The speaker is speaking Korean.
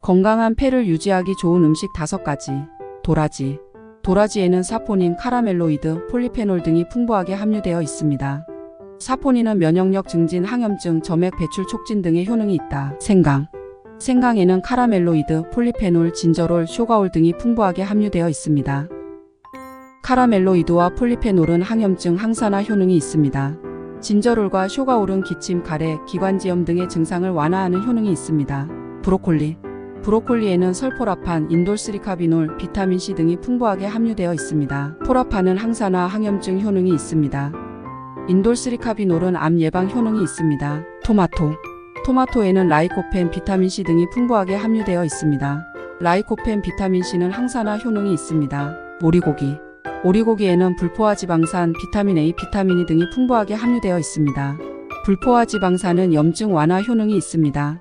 건강한 폐를 유지하기 좋은 음식 5가지. 도라지. 도라지에는 사포닌, 카라멜로이드, 폴리페놀 등이 풍부하게 함유되어 있습니다. 사포닌은 면역력 증진, 항염증, 점액 배출 촉진 등의 효능이 있다. 생강. 생강에는 카라멜로이드, 폴리페놀, 진저롤, 쇼가올 등이 풍부하게 함유되어 있습니다. 카라멜로이드와 폴리페놀은 항염증, 항산화 효능이 있습니다. 진저롤과 쇼가올은 기침, 가래, 기관지염 등의 증상을 완화하는 효능이 있습니다. 브로콜리. 브로콜리에는 설포라판, 인돌스리카비놀, 비타민C 등이 풍부하게 함유되어 있습니다. 포라판은 항산화, 항염증 효능이 있습니다. 인돌스리카비놀은 암 예방 효능이 있습니다. 토마토. 토마토에는 라이코펜, 비타민C 등이 풍부하게 함유되어 있습니다. 라이코펜, 비타민C는 항산화 효능이 있습니다. 오리고기. 오리고기에는 불포화 지방산, 비타민 A, 비타민 E 등이 풍부하게 함유되어 있습니다. 불포화 지방산은 염증 완화 효능이 있습니다.